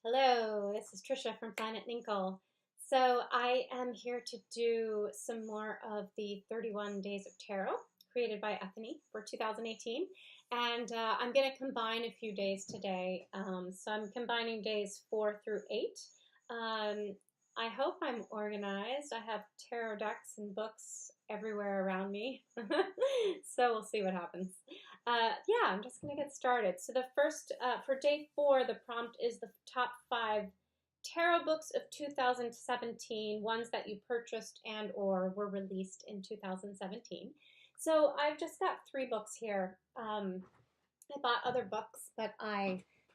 Hello, this is Tricia from Planet Ninkol. So I am here to do some more of the 31 Days of Tarot created by Ethony for 2018. And I'm going to combine a few days today. So I'm combining days 4 through 8. I hope I'm organized. I have tarot decks and books everywhere around me. So we'll see what happens. Yeah, I'm just going to get started. So the first, for day 4, the prompt is the top 5 tarot books of 2017, ones that you purchased and or were released in 2017. So I've just got 3 books here. I bought other books, but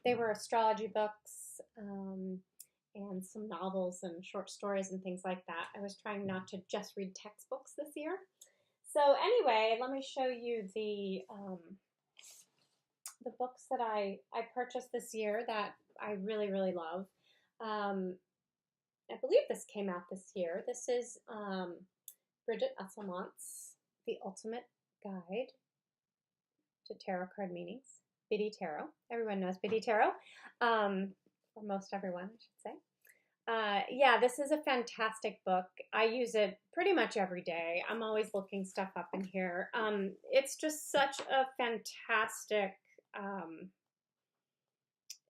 they were astrology books and some novels and short stories and things like that. I was trying not to just read textbooks this year. So anyway, let me show you the books that I purchased this year that I really, really love. I believe this came out this year. This is Brigit Esselmont's The Ultimate Guide to Tarot Card Meanings, Biddy Tarot. Everyone knows Biddy Tarot, or most everyone, I should say. Yeah, this is a fantastic book. I use it pretty much every day. I'm always looking stuff up in here. It's just such a fantastic,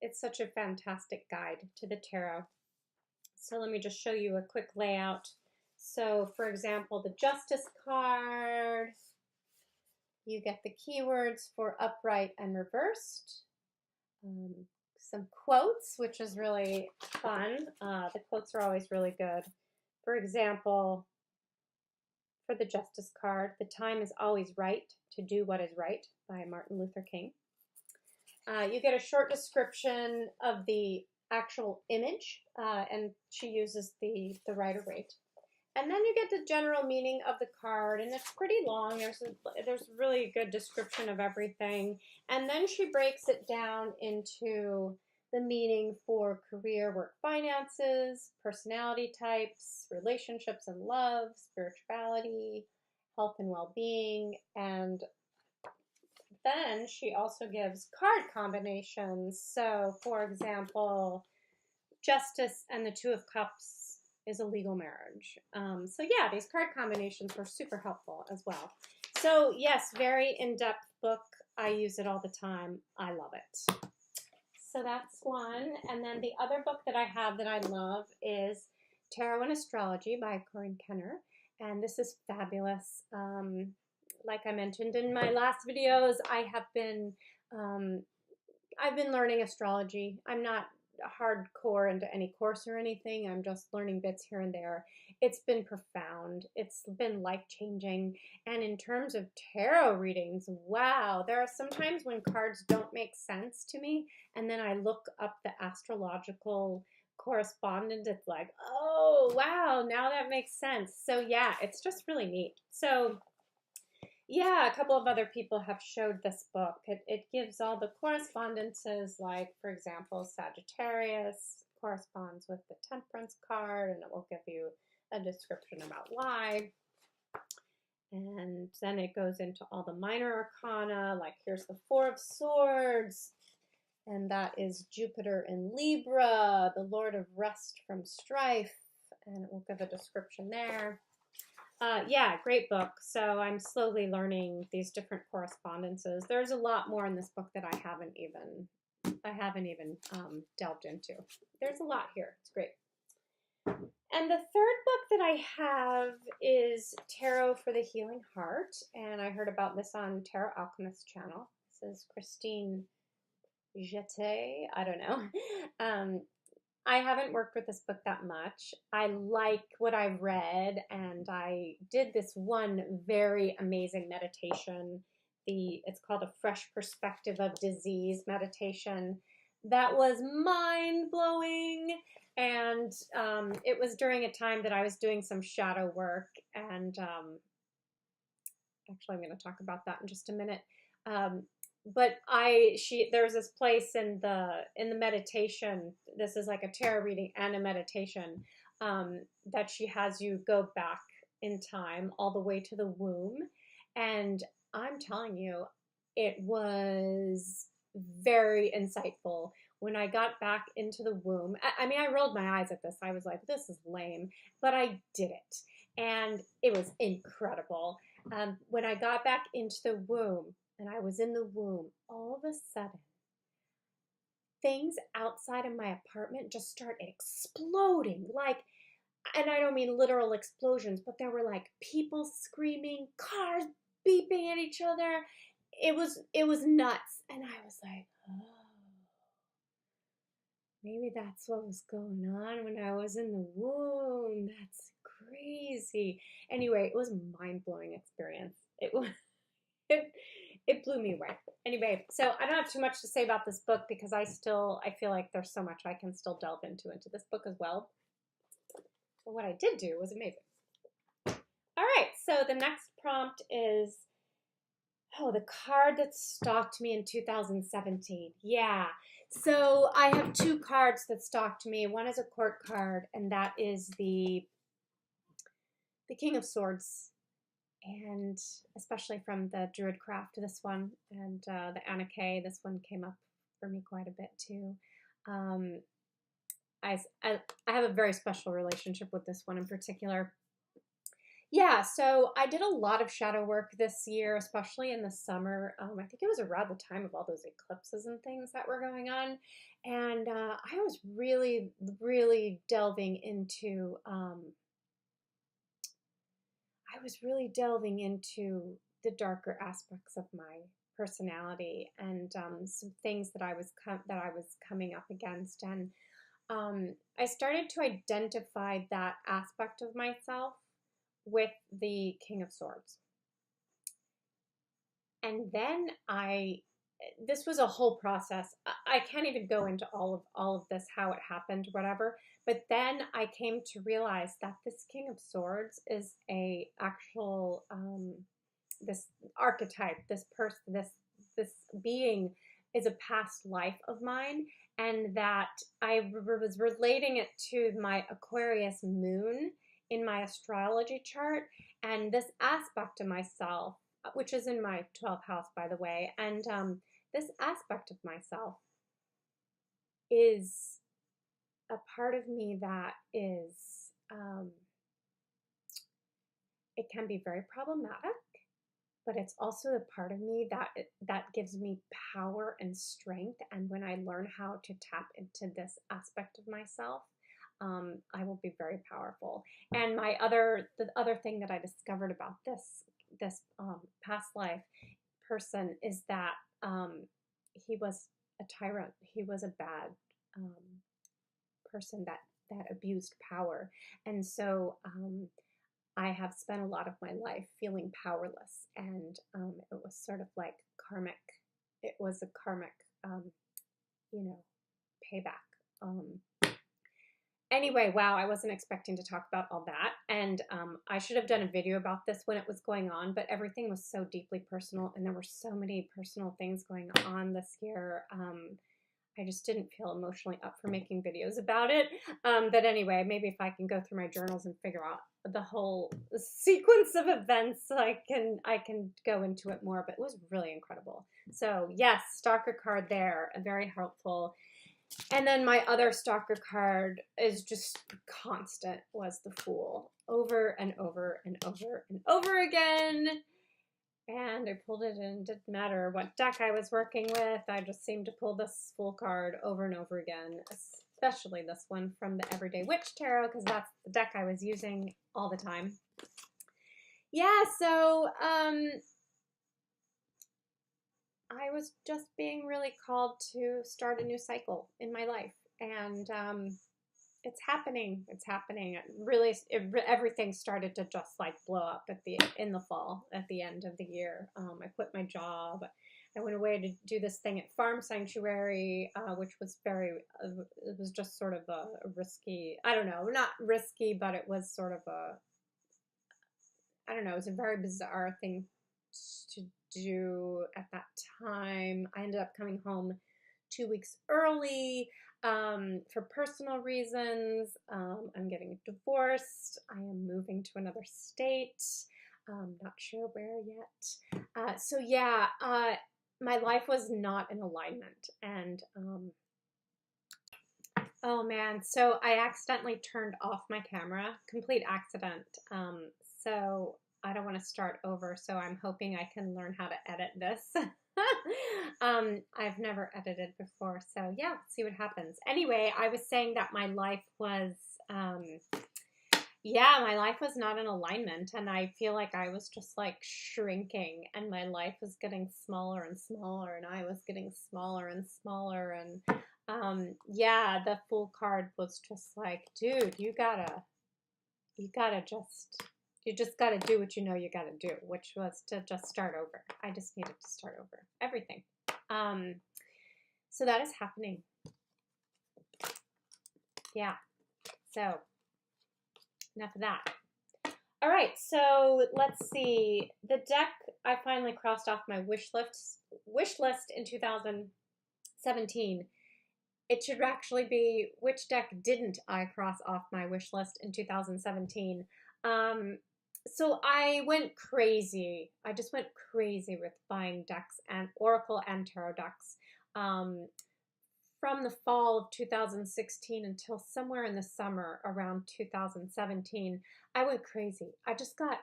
it's such a fantastic guide to the tarot. So let me just show you a quick layout. So for example, the Justice card, you get the keywords for upright and reversed. Some quotes, which is really fun. The quotes are always really good. For example, for the Justice card, the time is always right to do what is right by Martin Luther King. You get a short description of the actual image, and she uses the Rider-Waite. And then you get the general meaning of the card, and it's pretty long. There's really good description of everything. And then she breaks it down into the meaning for career, work, finances, personality types, relationships and love, spirituality, health and well-being, and then she also gives card combinations. So, for example, Justice and the Two of Cups is a legal marriage. So yeah, these card combinations were super helpful as well. So yes, very in-depth book. I use it all the time. I love it. So that's one. And then the other book that I have that I love is Tarot and Astrology by Corrine. And this is fabulous. Like I mentioned in my last videos, I've been learning astrology. I'm not hardcore into any course or anything. I'm just learning bits here and there. It's been profound. It's been life-changing. And in terms of tarot readings, wow, there are some times when cards don't make sense to me, and then I look up the astrological correspondence. It's like, oh, wow, now that makes sense. So yeah, it's just really neat. So yeah, a couple of other people have showed this book. It gives all the correspondences, like, for example, Sagittarius corresponds with the Temperance card, and it will give you a description about why. And then it goes into all the minor arcana, like here's the Four of Swords, and that is Jupiter in Libra, the Lord of Rest from Strife, and it will give a description there. Yeah, great book. So I'm slowly learning these different correspondences. There's a lot more in this book that I haven't even delved into. There's a lot here. It's great. And the third book that I have is Tarot for the Healing Heart, and I heard about this on Tarot Alchemist channel. This is Christine Jette. I don't know. I haven't worked with this book that much. I like what I've read, and I did this one very amazing meditation. It's called A Fresh Perspective of Disease meditation. That was mind-blowing, and it was during a time that I was doing some shadow work, and actually I'm going to talk about that in just a minute. But there's this place in the meditation. This is like a tarot reading and a meditation that she has you go back in time all the way to the womb. And I'm telling you, it was very insightful. when I got back into the womb, I mean, I rolled my eyes at this. I was like, this is lame, but I did it. And it was incredible. When I got back into the womb and I was in the womb, all of a sudden, things outside of my apartment just started exploding. Like, and I don't mean literal explosions, but there were like people screaming, cars beeping at each other. It was nuts. And I was like, oh, maybe that's what was going on when I was in the womb. That's crazy. Anyway, it was a mind-blowing experience. It was it blew me away. Anyway, so I don't have too much to say about this book because I feel like there's so much I can still delve into this book as well. But what I did do was amazing. All right, so the next prompt is, the card that stalked me in 2017. Yeah, so I have two cards that stalked me. One is a court card, and that is the King of Swords. And especially from the Druid Craft, this one, and the Anna Kay, this one came up for me quite a bit too. I have a very special relationship with this one in particular. Yeah, so I did a lot of shadow work this year, especially in the summer. I think it was around the time of all those eclipses and things that were going on. And I was really, really delving into the darker aspects of my personality and some things that I was coming up against, and I started to identify that aspect of myself with the King of Swords. And then this was a whole process. I can't even go into all of this, how it happened, whatever. But then I came to realize that this King of Swords is a actual, this archetype, this person, this being is a past life of mine, and that I was relating it to my Aquarius moon in my astrology chart, and this aspect of myself, which is in my 12th house, by the way, and this aspect of myself is a part of me that is, it can be very problematic, but it's also the part of me that gives me power and strength. And when I learn how to tap into this aspect of myself, I will be very powerful. And the other thing that I discovered about this past life person is that he was a tyrant. He was a bad person that abused power, and so I have spent a lot of my life feeling powerless, and it was sort of like karmic. It was a karmic, payback. Anyway, wow, I wasn't expecting to talk about all that, and I should have done a video about this when it was going on, but everything was so deeply personal, and there were so many personal things going on this year. I just didn't feel emotionally up for making videos about it. But anyway, maybe if I can go through my journals and figure out the whole sequence of events, I can go into it more, but it was really incredible. So yes, Stalker card there, very helpful. And then my other Stalker card is just constant, was the Fool, over and over and over and over again. And I pulled it, and it didn't matter what deck I was working with. I just seemed to pull this Fool card over and over again, especially this one from the Everyday Witch Tarot, because that's the deck I was using all the time. Yeah, so I was just being really called to start a new cycle in my life, and it's happening. It's happening. Everything started to just like blow up in the fall, at the end of the year. I quit my job. I went away to do this thing at Farm Sanctuary, which was it was just sort of a risky, I don't know, not risky, but it was sort of it was a very bizarre thing to do at that time. I ended up coming home 2 weeks early for personal reasons. I'm getting divorced. I am moving to another state. Not sure where yet. So yeah, my life was not in alignment, and Oh man, so I accidentally turned off my camera, complete accident. So I don't want to start over, so I'm hoping I can learn how to edit this. I've never edited before, so yeah, see what happens. Anyway, I was saying that my life was, yeah, my life was not in alignment, and I feel like I was just like shrinking, and my life was getting smaller and smaller, and I was getting smaller and smaller, and yeah, the Fool card was just like, dude, you just gotta do what you know you gotta do, which was to just start over. I just needed to start over everything. So that is happening. Yeah. So enough of that. All right, so let's see. The deck I finally crossed off my wish list in 2017. It should actually be which deck didn't I cross off my wish list in 2017. So I went crazy. I just went crazy with buying decks and Oracle and Tarot decks. From the fall of 2016 until somewhere in the summer around 2017, I went crazy. I just got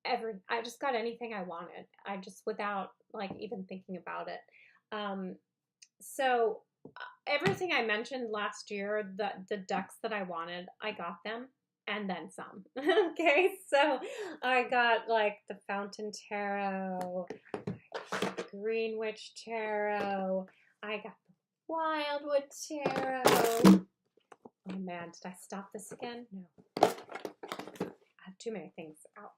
anything I wanted. I just, without like even thinking about it. So everything I mentioned last year, the decks that I wanted, I got them and then some. Okay, so I got like the Fountain Tarot, Green Witch Tarot, I got the Wildwood Tarot. Oh man, did I stop this again? No. I have too many things out.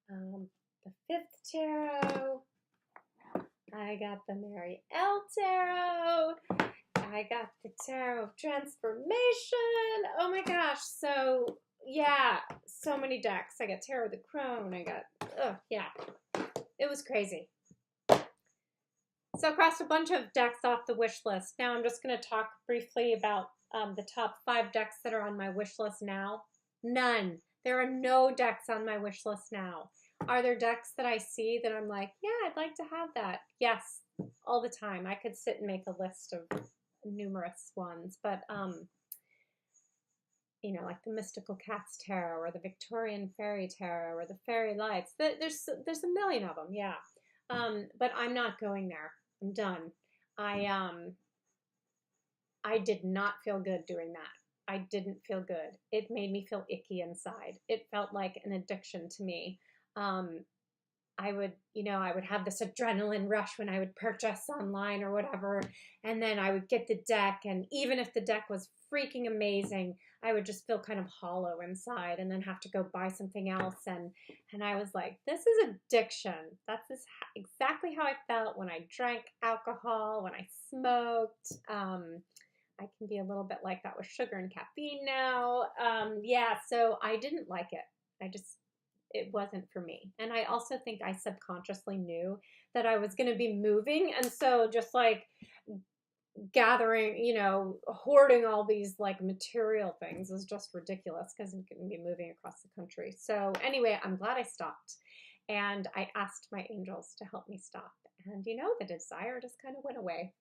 The Fifth Tarot. I got the Mary L Tarot. I got the Tarot of Transformation. Oh my gosh. So, yeah, so many decks. I got Tarot of the Crone. I got, oh, yeah. It was crazy. So I crossed a bunch of decks off the wish list. Now I'm just going to talk briefly about the top 5 decks that are on my wish list now. None. There are no decks on my wish list now. Are there decks that I see that I'm like, yeah, I'd like to have that? Yes, all the time. I could sit and make a list of numerous ones, but you know, like the Mystical Cats Tarot or the Victorian Fairy Tarot or the Fairy Lights. There's a million of them, yeah. But I'm not going there. I'm done. I did not feel good doing that. I didn't feel good. It made me feel icky inside. It felt like an addiction to me. I would have this adrenaline rush when I would purchase online or whatever, and then I would get the deck, and even if the deck was freaking amazing, I would just feel kind of hollow inside and then have to go buy something else, and I was like, this is addiction. That's exactly how I felt when I drank alcohol, when I smoked. I can be a little bit like that with sugar and caffeine now. Yeah, so I didn't like it. It wasn't for me. And I also think I subconsciously knew that I was going to be moving. And so just like gathering, hoarding all these like material things is just ridiculous because I'm going to be moving across the country. So anyway, I'm glad I stopped. And I asked my angels to help me stop. And the desire just kind of went away.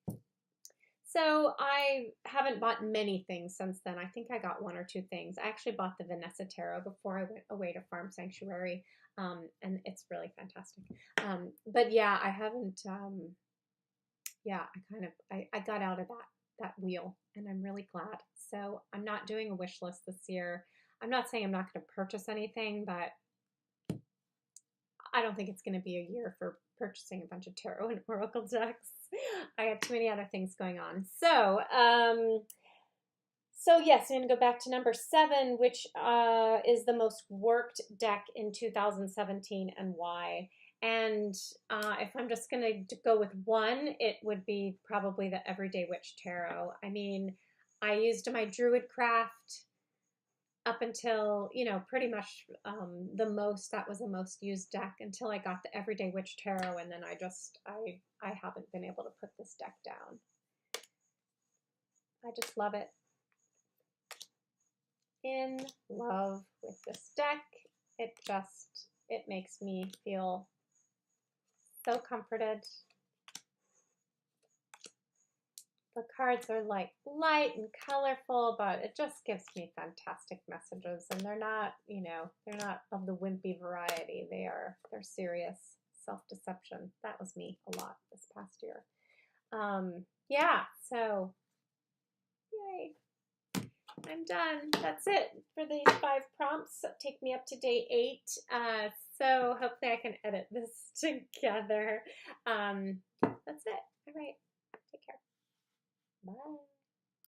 So I haven't bought many things since then. I think I got 1 or 2 things. I actually bought the Vanessa Tarot before I went away to Farm Sanctuary, and it's really fantastic. But yeah, I haven't. I got out of that wheel, and I'm really glad. So I'm not doing a wish list this year. I'm not saying I'm not going to purchase anything, but I don't think it's going to be a year for purchasing a bunch of tarot and oracle decks. I have too many other things going on. So, yes, I'm going to go back to number 7, which is the most worked deck in 2017 and why. And if I'm just going to go with one, it would be probably the Everyday Witch Tarot. I mean, I used my Druid Craft up until, pretty much that was the most used deck until I got the Everyday Witch Tarot, and then I haven't been able to put this deck down. I just love it. In love with this deck. It makes me feel so comforted. The cards are like light and colorful, but it just gives me fantastic messages. And they're not, you know, they're not of the wimpy variety. They're serious self-deception. That was me a lot this past year. Yeah, so yay. I'm done. That's it for these 5 prompts. Take me up to day 8. So hopefully I can edit this together. That's it. All right. Take care. Bye.